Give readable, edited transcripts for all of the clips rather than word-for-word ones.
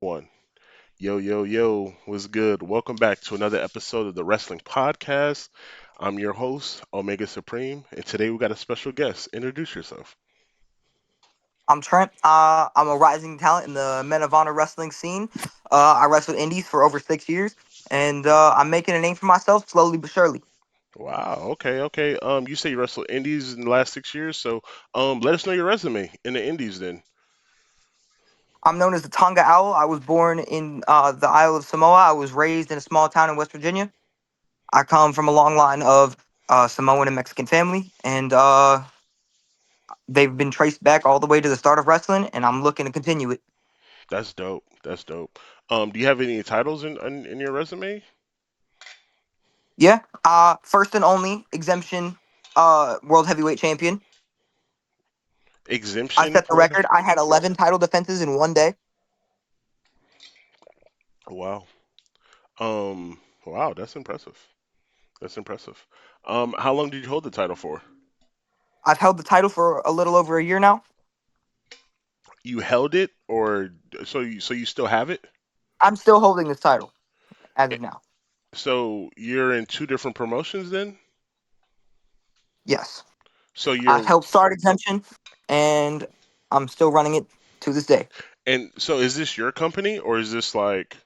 One. Yo, yo, yo, what's good? Welcome back to another episode of the Wrestling Podcast. I'm your host, Omega Supreme, and today we got a special guest. Introduce yourself. I'm Trent. I'm a rising talent in the Men of Honor wrestling scene. I wrestled indies for over 6 years, and I'm making a name for myself slowly but surely. Wow, okay, okay. You say you wrestled indies in the last 6 years, so let us know your resume in the indies then. I'm known as the Tonga Owl. I was born in the Isle of Samoa. I was raised in a small town in West Virginia. I come from a long line of Samoan and Mexican family, and they've been traced back all the way to the start of wrestling, and I'm looking to continue it. That's dope. That's dope. Do you have any titles in your resume? Yeah. First and only exemption world heavyweight champion. I Exemption set the world. record. I had 11 title defenses in one day. Wow. Wow, that's impressive. That's impressive. How long did you hold the title for? I've held the title for a little over a year now. You held it, or so you still have it? I'm still holding this title as Eh, of now. So you're in two different promotions then? Yes. So I've you're helped start exemption and I'm still running it to this day. and so is this your company or is this like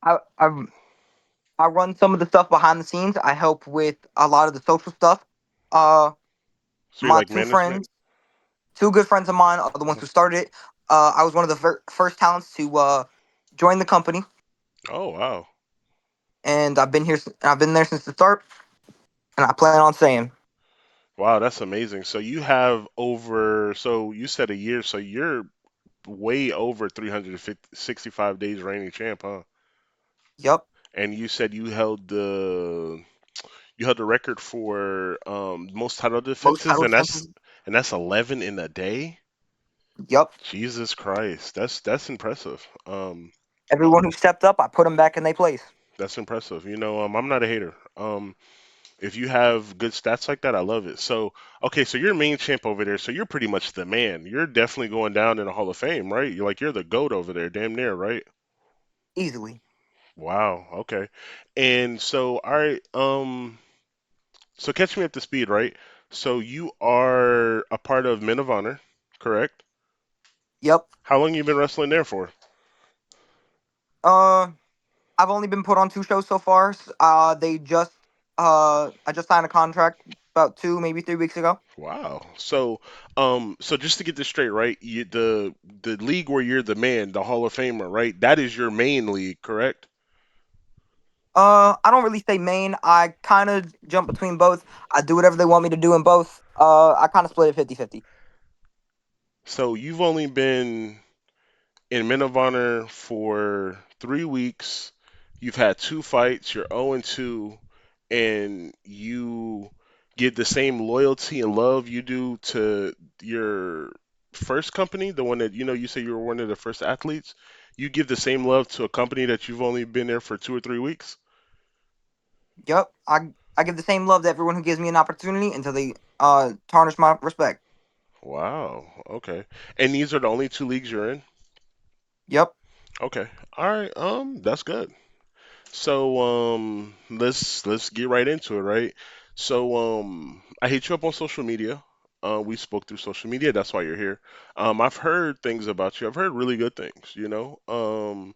I I, I run some of the stuff behind the scenes. I help with a lot of the social stuff. Uh so you're my like two management? friends, two good friends of mine are the ones Mhm. who started it. I was one of the first talents to join the company Oh wow. and I've been there since the start and I plan on staying. Wow, that's amazing. So you have over so you said a year, so you're way over 365 days reigning champ, huh? Yep. And you said you held the record for most title Most defenses title and that's defenses. 11 in a day? Yep. Jesus Christ. That's impressive. Everyone who stepped up, I put them back in their place. That's impressive. I'm not a hater. If you have good stats like that, I love it. So, okay, so you're main champ over there, so you're pretty much the man. You're definitely going down in the Hall of Fame, right? You're the GOAT over there, damn near, right? Easily. Wow, okay. And so, all right, so catch me up to speed, right? So you are a part of Men of Honor, correct? Yep. How long you been wrestling there for? Uh, I've only been put on two shows so far. I just signed a contract about 2, maybe 3 weeks ago. Wow. So just to get this straight, right? The league where you're the man, the Hall of Famer, right? That is your main league, correct? I don't really say main. I kind of jump between both. I do whatever they want me to do in both. I kind of split it 50-50. So you've only been in Men of Honor for 3 weeks. You've had two fights. You're 0-2, and you give the same loyalty and love you do to your first company, the one that you say you were one of the first athletes. You give the same love to a company that you've only been there for 2 or 3 weeks. Yep. I give the same love to everyone who gives me an opportunity until they tarnish my respect. Wow. Okay. And these are the only two leagues you're in. Yep. Okay. All right. That's good. So let's get right into it, right? So I hit you up on social media. We spoke through social media. That's why you're here. I've heard things about you. I've heard really good things, you know. And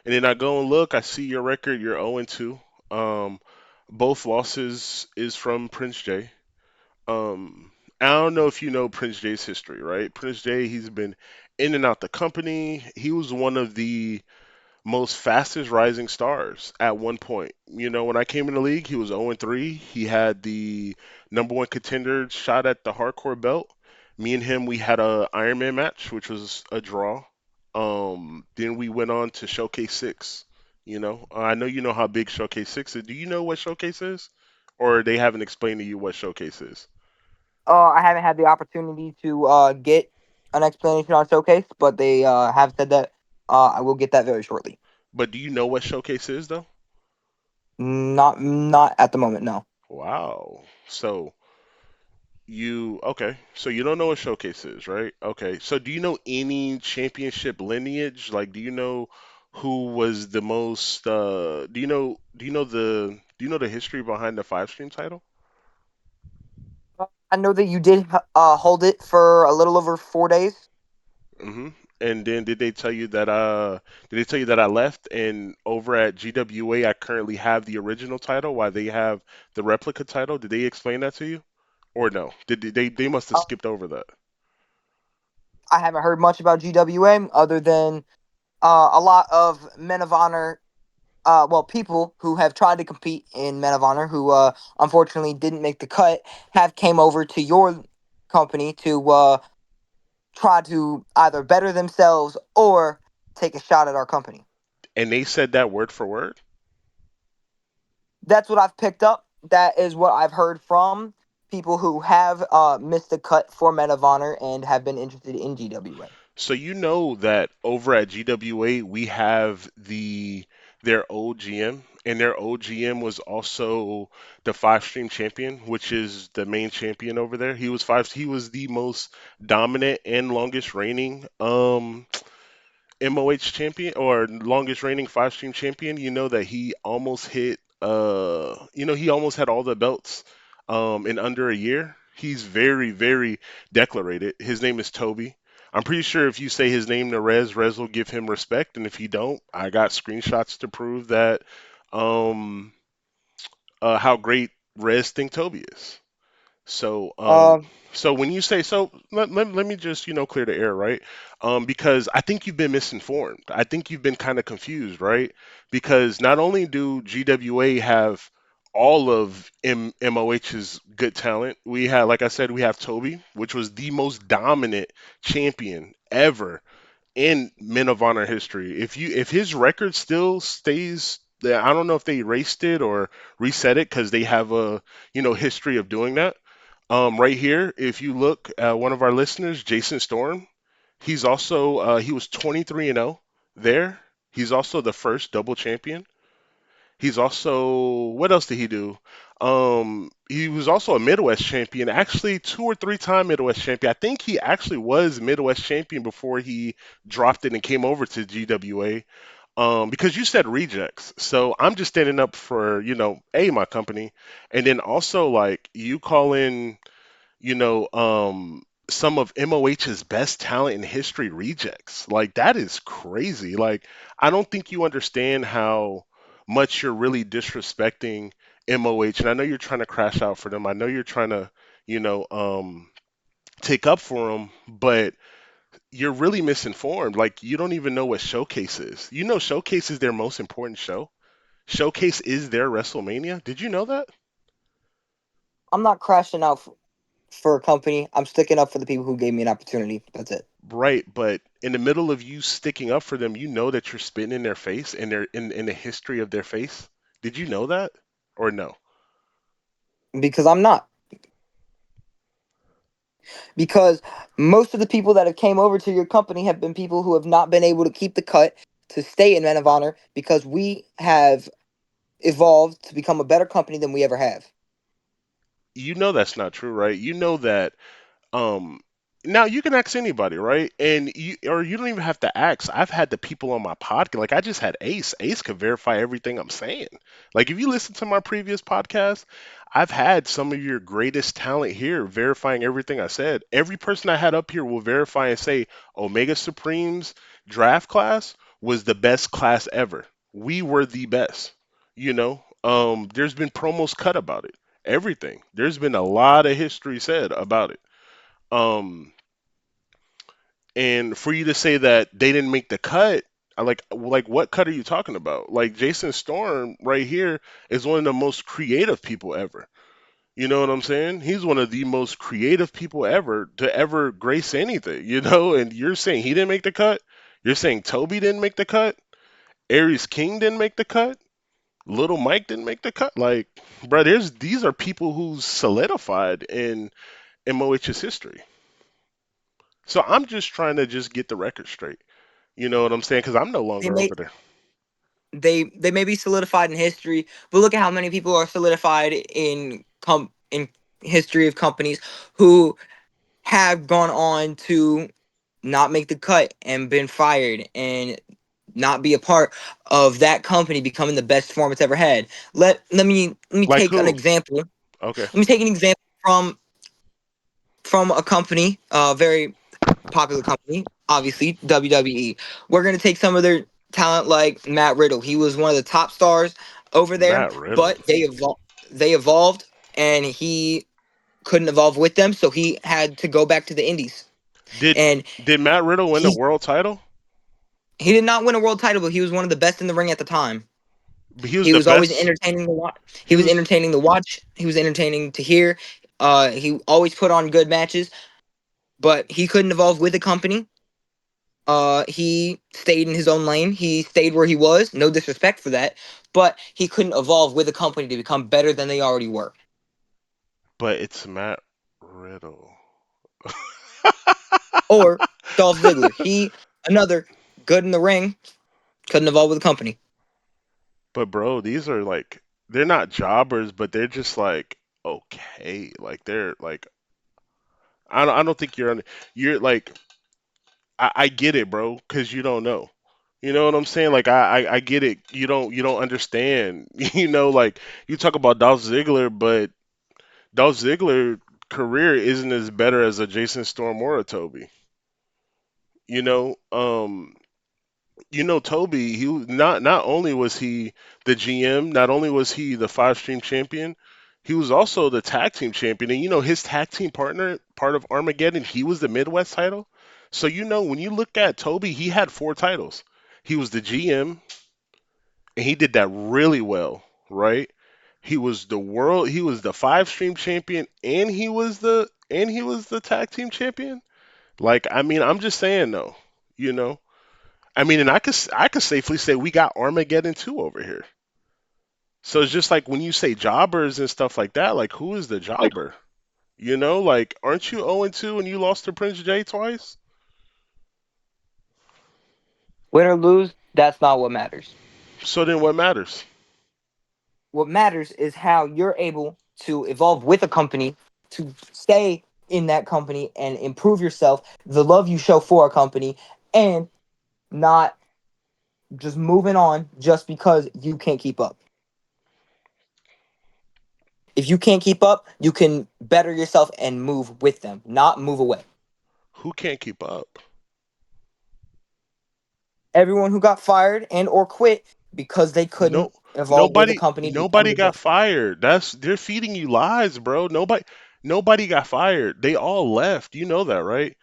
then I go and look. I see your record. You're 0-2. Um, both losses is from Prince J. I don't know if you know Prince J's history, right? Prince J. He's been in and out the company. He was one of the most fastest rising stars at one point. When I came in the league, he was 0-3. He had the number one contender shot at the hardcore belt. Me and him, we had a Iron Man match, which was a draw. Then we went on to Showcase 6. I know you know how big Showcase 6 is. Do you know what Showcase is? Or they haven't explained to you what Showcase is? I haven't had the opportunity to get an explanation on Showcase, but they have said that I will get that very shortly. But do you know what Showcase is, though? Not at the moment, no. Wow. So You okay? So you don't know what Showcase is, right? Okay. So do you know any championship lineage? Like, do you know who was the most? Do you know the history behind the five stream title? I know that you did hold it for a little over 4 days. hmm And then did they tell you that I left and over at GWA I currently have the original title while they have the replica title? Did they explain that to you? Or no? They must have Uh, skipped over that. I haven't heard much about GWA other than a lot of Men of Honor. Well, people who have tried to compete in Men of Honor who unfortunately didn't make the cut have came over to your company to try to either better themselves or take a shot at our company. And they said that word for word? That's what I've picked up. That is what I've heard from people who have missed the cut for Men of Honor and have been interested in GWA. So you know that over at GWA we have their old GM, and their old GM was also the five stream champion, which is the main champion over there. He was the most dominant and longest reigning MOH champion or longest reigning five stream champion. You know that he almost had all the belts in under a year. He's very, very decorated. His name is Toby. I'm pretty sure if you say his name to Rez will give him respect, and if you don't, I got screenshots to prove that um how great Rez think Toby is. So, Uh, so when you say so, let me just clear the air, right? Because I think you've been misinformed. I think you've been kind of confused, right? Because not only do GWA have all of MOH's good talent, we have, like I said, we have Toby, which was the most dominant champion ever in Men of Honor history. If his record still stays there, I don't know if they erased it or reset it because they have a history of doing that. Right here, if you look at one of our listeners, Jason Storm, he was 23 and 0 there. He's also the first double champion. He's also what else did he do? He was also a Midwest champion, actually two or three time Midwest champion. I think he actually was Midwest champion before he dropped it and came over to GWA. Because you said rejects, so I'm just standing up for my company, and then also like you call in some of MOH's best talent in history rejects. Like that is crazy. Like I don't think you understand how much you're really disrespecting MOH. And I know you're trying to crash out for them. I know you're trying to, you know, um, take up for them, but you're really misinformed. Like you don't even know what Showcase is. You know Showcase is their most important show. Showcase is their WrestleMania. Did you know that? I'm not crashing out for a company. I'm sticking up for the people who gave me an opportunity. That's it. Right, but in the middle of you sticking up for them, you know that you're spitting in their face and they're in the history of their face. Did you know that? Or no? Because I'm not. Because most of the people that have came over to your company have been people who have not been able to keep the cut to stay in Men of Honor because we have evolved to become a better company than we ever have. You know that's not true, right? You know that Um, now you can ask anybody, right? And you don't even have to ask. I've had the people on my podcast, like I just had Ace. Ace could verify everything I'm saying. Like if you listen to my previous podcast, I've had some of your greatest talent here verifying everything I said. Every person I had up here will verify and say Omega Supreme's draft class was the best class ever. We were the best. There's been promos cut about it. Everything. There's been a lot of history said about it. Um, and for you to say that they didn't make the cut, like what cut are you talking about? Like Jason Storm right here is one of the most creative people ever. You know what I'm saying? He's one of the most creative people ever to ever grace anything, And you're saying he didn't make the cut? You're saying Toby didn't make the cut? Aries King didn't make the cut? Little Mike didn't make the cut? Like, bro, these are people who's solidified in MOH's history. So I'm just trying to just get the record straight. You know what I'm saying? Because I'm no They longer may over there. they may be solidified in history, but look at how many people are solidified in history of companies who have gone on to not make the cut and been fired and not be a part of that company becoming the best form it's ever had. Let me Like take an who? example. Okay. Let me take an example from a company, very popular company, obviously WWE. We're gonna take some of their talent like Matt Riddle. He was one of the top stars over there, Matt Riddle. but they evolved and he couldn't evolve with them, so he had to go back to the indies. Did And did Matt Riddle win the he world title? he did not win a world title, but he was one of the best in the ring at the time. He was He the was always best. entertaining to watch. He He was was, entertaining to watch. He was entertaining to hear. He always put on good matches, but he couldn't evolve with the company. He stayed in his own lane. He stayed where he was. No disrespect for that, but he couldn't evolve with the company to become better than they already were. but it's Matt Riddle. Or Dolph Ziggler. He another good in the ring, couldn't evolve with the company. But bro, these are like they're not jobbers, but they're just like okay. Like they're like I don't think you're like I get it, bro, because you don't know. You know what I'm saying? Like I get it. You don't understand. Like you talk about Dolph Ziggler, but Dolph Ziggler career isn't as better as a Jason Storm or a Toby. You know, Toby. Not only was he the GM, not only was he the five stream champion, he was also the tag team champion. And his tag team partner, part of Armageddon, he was the Midwest title. So when you look at Toby, he had four titles. He was the GM, and he did that really well, right? He was the five stream champion, and he was the tag team champion. Like, I mean, I'm just saying though, you know. I mean, and I could safely say we got Armageddon 2 over here. So it's just like when you say jobbers and stuff like that, like who is the jobber? Like aren't you 0-2 and you lost to Prince J twice? Win or lose, that's not what matters. So then what matters? What matters is how you're able to evolve with a company, to stay in that company and improve yourself, the love you show for a company, and not just moving on just because you can't keep up. If you can't keep up, you can better yourself and move with them, not move away. Who can't keep up? Everyone who got fired and or quit because they No, couldn't evolve with the nobody, company to become nobody the got best. fired. They're feeding you lies, bro. Nobody got fired. They all left. You know that, right?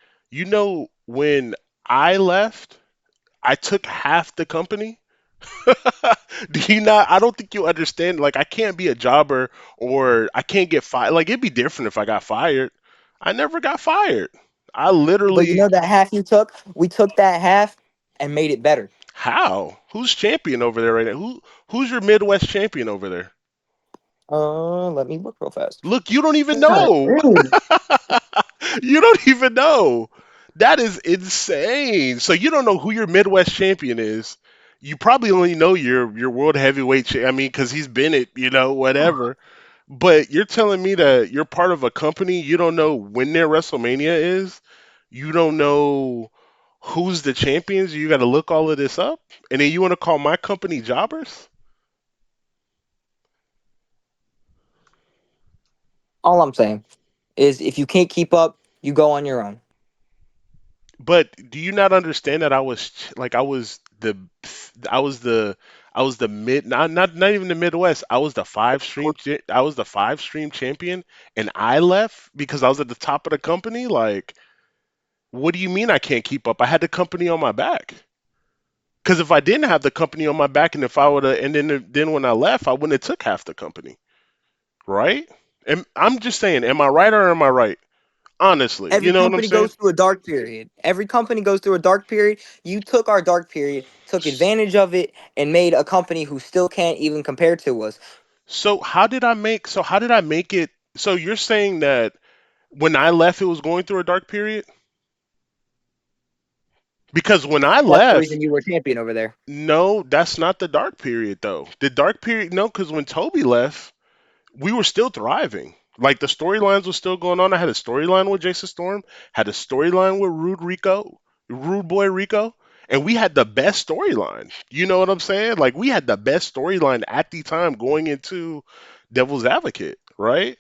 When I left, I took half the company. Do you not? I don't think you understand. Like, I can't be a jobber or I can't get fired. Like, it'd be different if I got fired. I never got fired. I But you literally, know that half you took, we took that half and made it better. how? Who's champion over there right now? Who's your Midwest champion over there? Let me look real fast. Look, you don't even God know. dang. You don't even know. That is insane. So you don't know who your Midwest champion is. You probably only know your world heavyweight. I mean, because he's been it, whatever. But you're telling me that you're part of a company, you don't know when their WrestleMania is, you don't know who's the champions, you got to look all of this up, and then you want to call my company jobbers? All I'm saying is if you can't keep up, you go on your own. But do you not understand that I was the mid, not even the Midwest. I was the five stream champion, and I left because I was at the top of the company. Like, what do you mean I can't keep up? I had the company on my back. Because if I didn't have the company on my back, and if I would have, and then when I left, I wouldn't have took half the company, right? And I'm just saying, am I right or am I right? Honestly, you Every know what I'm company saying? goes through a dark period. Every company goes through a dark period. You took our dark period, took advantage of it, and made a company who still can't even compare to us. So how did I make it? So you're saying that when I left, it was going through a dark period? Because when I That's the reason left, you were champion over there. no, that's not the dark period though. The dark period, no, because when Toby left, we were still thriving. Like the storylines was still going on. I had a storyline with Jason Storm, had a storyline with Rude Boy Rico, and we had the best storyline. You know what I'm saying? Like we had the best storyline at the time going into Devil's Advocate, right?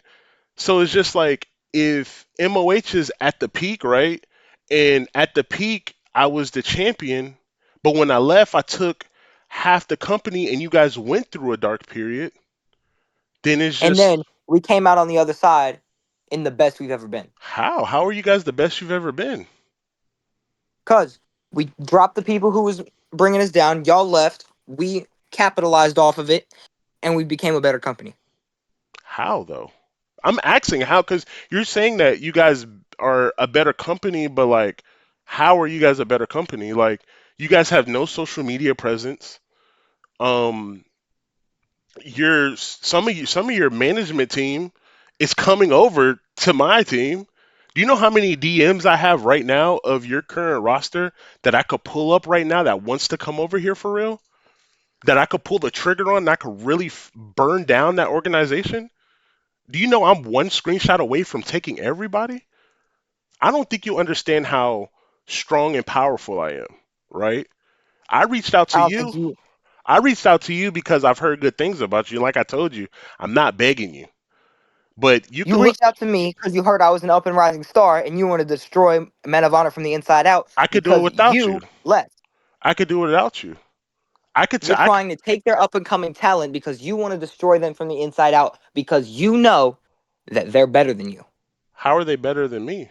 So it's just like if MOH is at the peak, right? And at the peak, I was the champion, but when I left, I took half the company, and you guys went through a dark period. Then it's And just then we came out on the other side in the best we've ever been. how? How are you guys the best you've ever been? Cause we dropped the people who was bringing us down. Y'all left. We capitalized off of it, and we became a better company. How though? I'm asking how because you're saying that you guys are a better company, but like, how are you guys a better company? Like, you guys have no social media presence. Um, some of your management team is coming over to my team. Do you know how many DMs I have right now of your current roster that I could pull up right now that wants to come over here for real? That I could pull the trigger on and I could really burn down that organization? Do you know I'm one screenshot away from taking everybody? I don't think you understand how strong and powerful I am, right? I reached out I to don't think you. you I reached out to you because I've heard good things about you. Like I told you, I'm not begging you. But you you can look, reached out to me because you heard I was an up and rising star, and you wanted to destroy Men of Honor from the inside out I could do it because without you. you left. I could do it without you. I could, You're trying to take their up and coming talent because you want to destroy them from the inside out because you know that they're better than you. how are they better than me?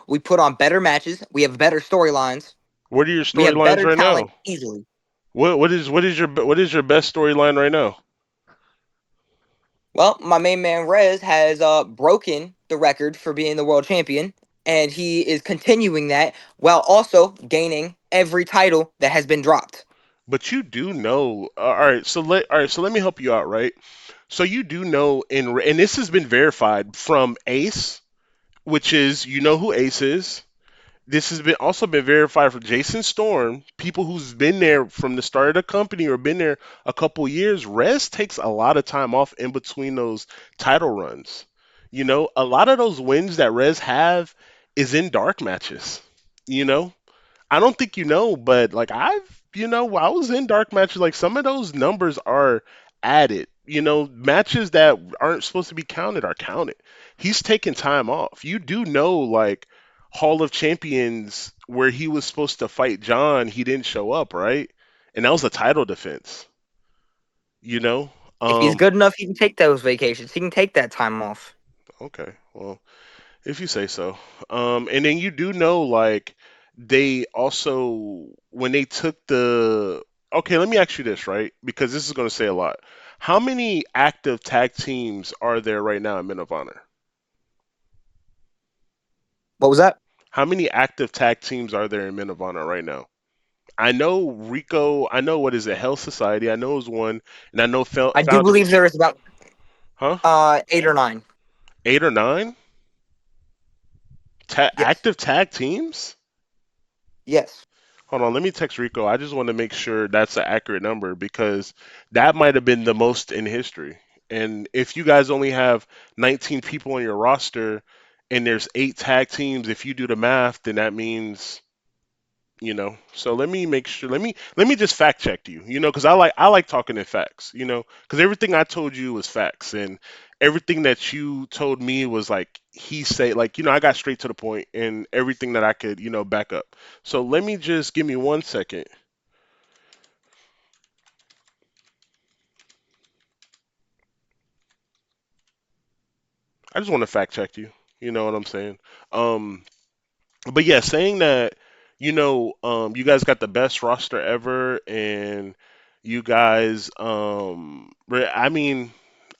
We put on better matches. We have better storylines. What are your We have storylines better right talent now? easily. What is your best storyline right now? Well, my main man Rez has broken the record for being the world champion, and he is continuing that while also gaining every title that has been dropped. But you do know, all right, so let me help you out, right? So you do know and this has been verified from Ace, which is you know who Ace is. This has been also been verified for Jason Storm, people who's been there from the start of the company or been there a couple years. Rez takes a lot of time off in between those title runs. You know, a lot of those wins that Rez have is in dark matches. You know, I don't think you know, but like I was in dark matches. Like some of those numbers are added. You know, matches that aren't supposed to be counted are counted. He's taking time off. You do know, like Hall of Champions, where he was supposed to fight John, he didn't show up, right? And that was a title defense. You know. If he's Um. good enough, he can take those vacations. He can take that time off. Okay. Well, if you say so. And then you do know, like, they also, when they took the. Okay, let me ask you this, right? Because this is going to say a lot. How many active tag teams are there right now in Men of Honor? What was that? How many active tag teams are there in Men of Honor right now? I know Rico, I know what is it, Hell Society, I know is one, and I know I do Founders. believe there is about Huh? 8 or 9. Eight or nine? Yes. Active tag teams? Yes. Hold on, let me text Rico. I just want to make sure that's an accurate number because that might have been the most in history. And if you guys only have 19 people on your roster and there's eight tag teams, if you do the math, then that means, So let me make sure. Let me just fact check you, because I like talking in facts, because everything I told you was facts and everything that you told me was like he said, like I got straight to the point and everything that I could, back up. So let me just give me 1 second. I just want to fact check you. You know what I'm saying? Um, but yeah, saying that, you guys got the best roster ever, and you guys, I mean,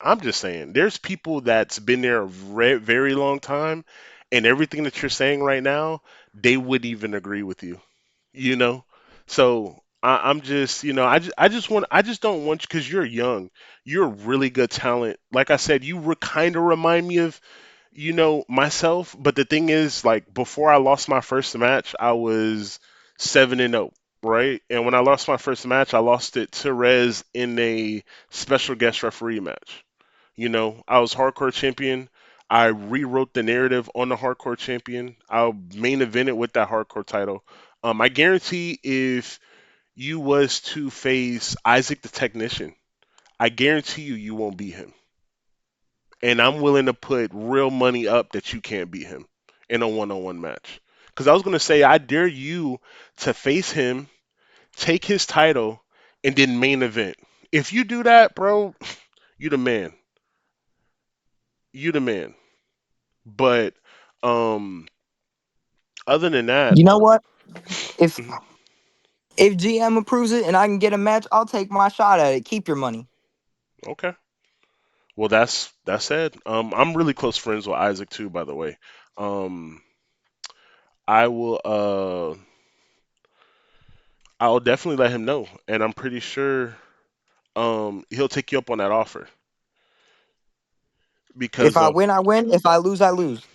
I'm just saying, there's people that's been there a very long time, and everything that you're saying right now, they would even agree with you, you know. So I'm just, I just don't want you because you're young, you're a really good talent. Like I said, you kind of remind me of myself, but the thing is, like, before I lost my first match, I was 7-0, right? And when I lost my first match, I lost it to Rez in a special guest referee match. You know, I was hardcore champion. I rewrote the narrative on the hardcore champion. I main evented with that hardcore title. I guarantee if you was to face Isaac the Technician, I guarantee you won't beat him. And I'm willing to put real money up that you can't beat him in a one-on-one match. Because I was gonna say I dare you to face him, take his title, and then main event. If you do that, bro, you the man. You the man. But um, other than that, You know what? If mhm, if GM approves it and I can get a match, I'll take my shot at it. Keep your money. okay. Well, that's said. I'm really close friends with Isaac too, by the way. Um, I will I'll definitely let him know, and I'm pretty sure he'll take you up on that offer If because I win, I win. If I lose, I lose.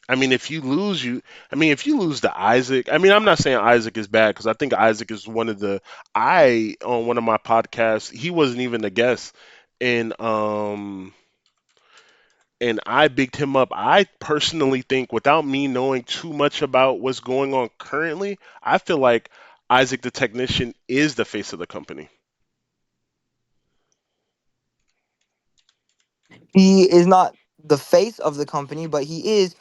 I mean, if you lose, if you lose to Isaac, I mean, I'm not saying Isaac is bad because I think Isaac is one of the, on one of my podcasts, he wasn't even a guest, and I bigged him up. I personally think, without me knowing too much about what's going on currently, I feel like Isaac the Technician is the face of the company. He is not the face of the company, but he is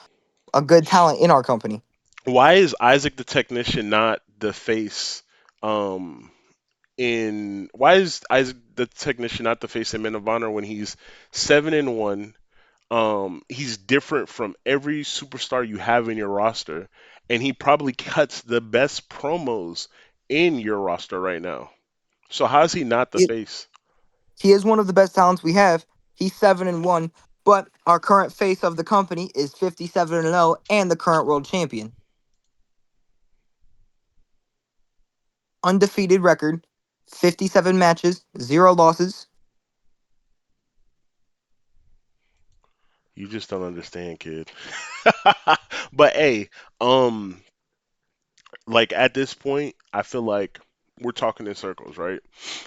a good talent in our company. Why is Isaac the Technician not the face? Um, why is Isaac the Technician not the face in Men of Honor when he's 7-1? He's different from every superstar you have in your roster, and he probably cuts the best promos in your roster right now. So how is he not the He, face? he is one of the best talents we have. He's 7-1, but our current face of the company is 57-0 and the current world champion. Undefeated record, 57 matches, zero losses. You just don't understand, kid. But hey, um, like at this point, I feel like we're talking in circles, right?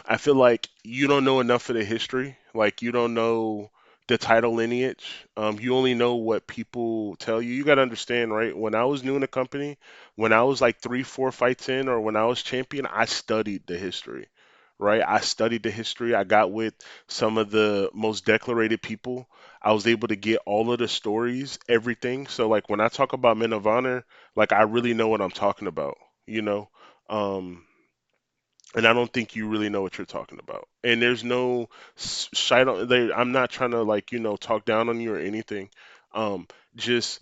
I feel like you don't know enough of the history. Like you don't know the title lineage. You only know what people tell you. You got to understand, right? When I was new in the company, when I was like 3, 4 fights in, or when I was champion, I studied the history, right? I studied the history. I got with some of the most declarated people. I was able to get all of the stories, everything. So like when I talk about Men of Honor, like I really know what I'm talking about, you know. Um, and I don't think you really know what you're talking about. And there's no shite on there. I'm not trying to like talk down on you or anything. Just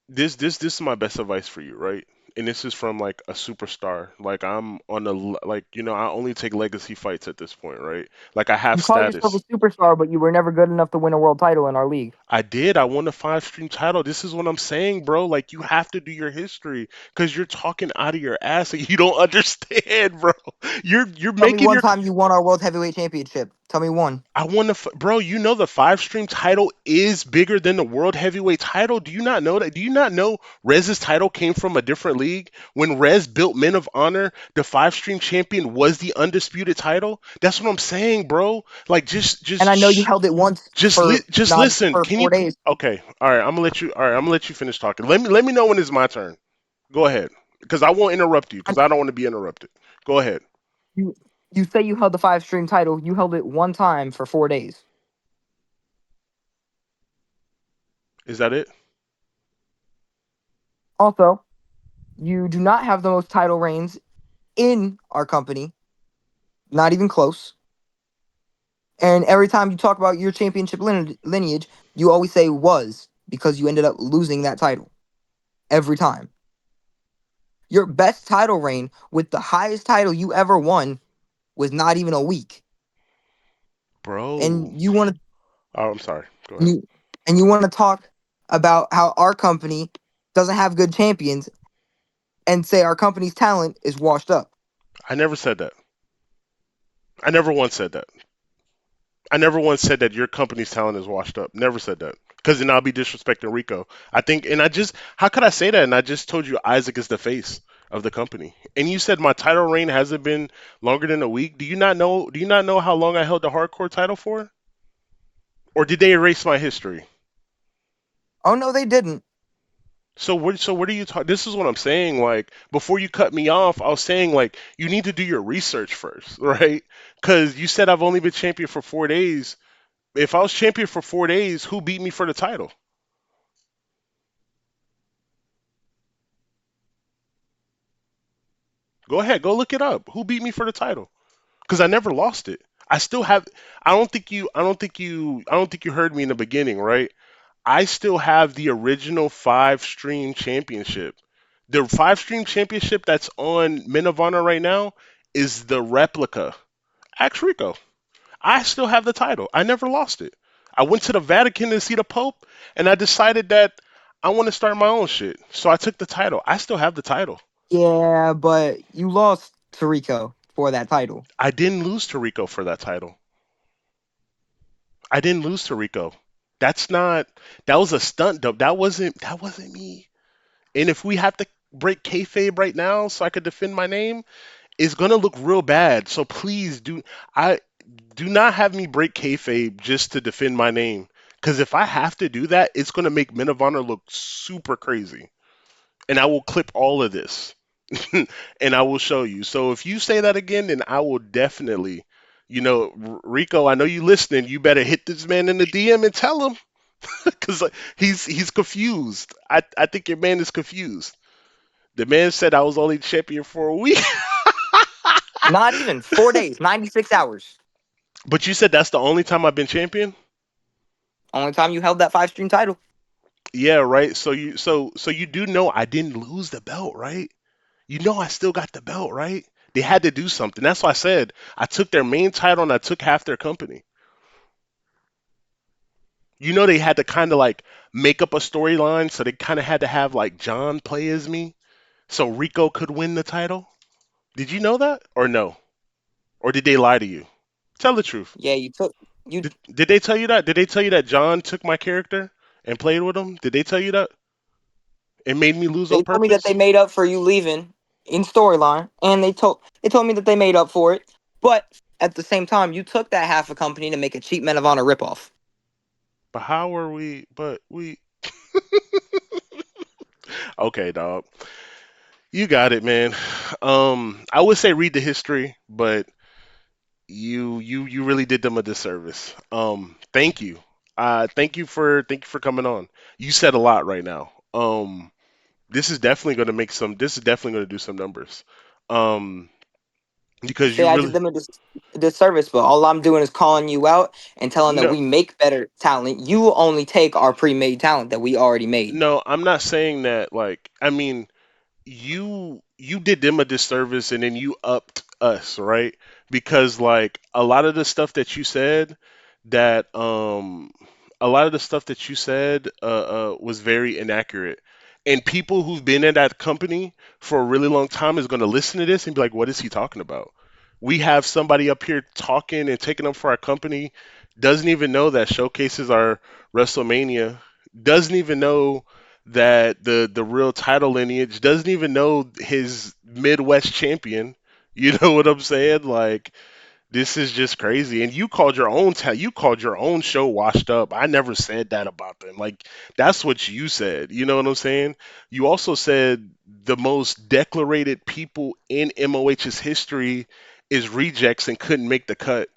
this is my best advice for you, right? And this is from like a superstar. Like I'm on the like I only take legacy fights at this point, right? Like I have You call yourself a status. superstar, but you were never good enough to win a world title in our league. I did. I won the 5 stream title. This is what I'm saying, bro. Like you have to do your history because you're talking out of your ass and you don't understand, bro. You're Tell me making one your time you won our world heavyweight championship. Tell me one. I won bro. You know the 5 stream title is bigger than the world heavyweight title. Do you not know that? Do you not know Rez's title came from a different league? When Rez built Men of Honor, the 5 stream champion was the undisputed title. That's what I'm saying, bro. Like And I know you held it once for just not listen. for Can four you? days. Okay, all right. I'm gonna let you. All right, I'm gonna let you finish talking. Let me know when it's my turn. Go ahead, because I won't interrupt you, because And I don't want to be interrupted. Go ahead. you you say you held the five-stream title. You held it one time for 4 days. Is that it? Also, you do not have the most title reigns in our company. Not even close. And every time you talk about your championship lineage, you always say was because you ended up losing that title every time. Your best title reign with the highest title you ever won was not even a week. Bro. And you want to Oh, I'm sorry. Go ahead. you and you want to talk about how our company doesn't have good champions and say our company's talent is washed up. I never said that. I never once said that. I never once said that your company's talent is washed up. Never said that. Because then I'll be disrespecting Rico. I think, and I just, how could I say that? And I just told you Isaac is the face of the company. And you said my title reign hasn't been longer than a week. Do you not know? Do you not know how long I held the hardcore title for? Or did they erase my history? Oh no, they didn't. So what are you talking? This is what I'm saying. Like before you cut me off, I was saying like you need to do your research first, right? Because you said I've only been champion for 4 days. If I was champion for 4 days, who beat me for the title? Go ahead, go look it up. Who beat me for the title? Because I never lost it. I still have. I don't think you. I don't think you. I don't think you heard me in the beginning, right? I still have the original five stream championship. The five stream championship that's on Men of Honor right now is the replica. Ask Rico. I still have the title. I never lost it. I went to the Vatican to see the Pope, and I decided that I want to start my own shit. So I took the title. I still have the title. Yeah, but you lost to Rico for that title. I didn't lose to Rico for that title. I didn't lose to Rico. That's not. That was a stunt, though. That wasn't me. And if we have to break kayfabe right now so I could defend my name, it's gonna look real bad. So please I do not have me break kayfabe just to defend my name. Because if I have to do that, it's gonna make Men of Honor look super crazy. And I will clip all of this, and I will show you. So if you say that again, then I will definitely, Rico. I know you listening. You better hit this man in the DM and tell him, because he's confused. I think your man is confused. The man said I was only champion for a week. Not even 4 days, 96 hours. But you said that's the only time I've been champion? Only time you held that 5 stream title. Yeah, right. So you do know I didn't lose the belt, right? You know I still got the belt, right? They had to do something. That's why I said I took their main title and I took half their company. You know they had to kind of like make up a storyline, so they kind of had to have like John play as me so Rico could win the title. Did you know that or no? Or did they lie to you? Tell the truth. Yeah, you took you. Did they tell you that? Did they tell you that John took my character and played with him? Did they tell you that? It made me lose They on told me that they purpose? made up for you leaving in storyline, and they told me that they made up for it. But at the same time, you took that half a company to make a cheap Men of Honor ripoff. But how are we? But we. Okay, dog. You got it, man. I would say read the history, but you really did them a disservice. Thank you. Thank you for coming on. You said a lot right now. This is definitely going to make some. This is definitely going to do some numbers. Um, You because say you I did really them a disservice, but all I'm doing is calling you out and telling that no. we make better talent. You only take our pre-made talent that we already made. No, I'm not saying that. Like, I mean, you did them a disservice and then you upped us, right? Because like that a lot of the stuff that you said was very inaccurate. And people who've been in that company for a really long time is going to listen to this and be like, "What is he talking about?" We have somebody up here talking and taking up for our company, doesn't even know that showcases our WrestleMania, doesn't even know that the real title lineage, doesn't even know his Midwest champion. You know what I'm saying? Like this is just crazy. And you called your own show washed up. I never said that about them. Like that's what you said. You know what I'm saying? You also said the most declarated people in MOH's history is rejects and couldn't make the cut.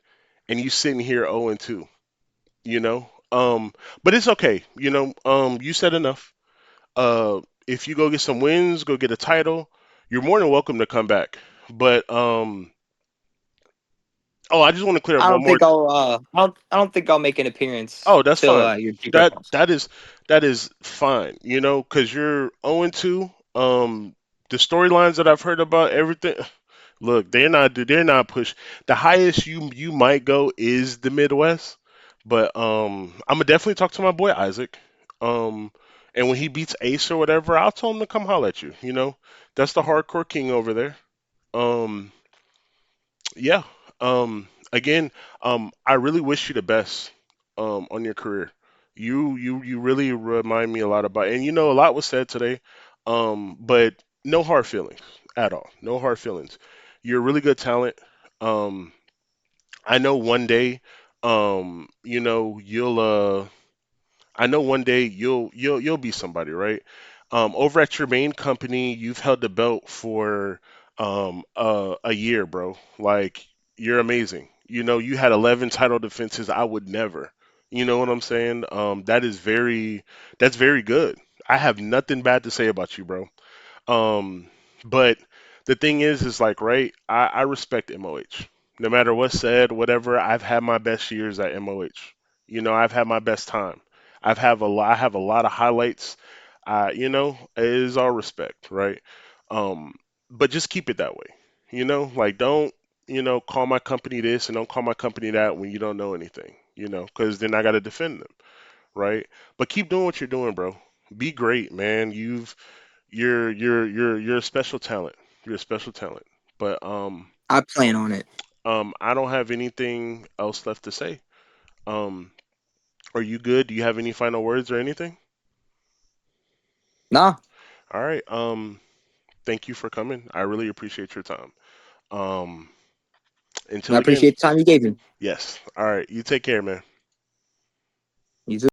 And you sitting here 0 and 2, you know? But it's okay. You said enough. If you go get some wins, go get a title, you're more than welcome to come back. But oh, I just want to clear up I one don't more. think I don't think I'll make an appearance Oh, that's till fine. your Jeep That ripoffs. that is that is fine. Because you're 0 and 2. The storylines that I've heard about everything. Look, they're not push. The highest you might go is the Midwest, but I'm gonna definitely talk to my boy Isaac. Um, and when he beats Ace or whatever, I'll tell him to come holler at you. That's the hardcore king over there. Um, yeah. Again, I really wish you the best on your career. You really remind me a lot about, and a lot was said today. But no hard feelings at all. No hard feelings. You're a really good talent. Um, I know one day. You'll I know one day you'll be somebody, right? Over at your main company, you've held the belt for a year, bro. Like you're amazing. You had 11 title defenses. I would never. You know what I'm saying? That's very good. I have nothing bad to say about you, bro. Um, but the thing is like, right? I respect MOH. No matter what's said, whatever, I've had my best years at MOH. I've had my best time. I have a lot of highlights. It is all respect, right? Um, but just keep it that way. Like don't, call my company this and don't call my company that when you don't know anything, because then I got to defend them, right? But keep doing what you're doing, bro. Be great, man. You're a special talent. You're a special talent. But I plan on it. I don't have anything else left to say. Um, are you good? Do you have any final words or anything? Nah, All right. Thank you for coming. I really appreciate your time. Um, I until again. appreciate the time you gave me. Yes. All right. You take care, man. You too.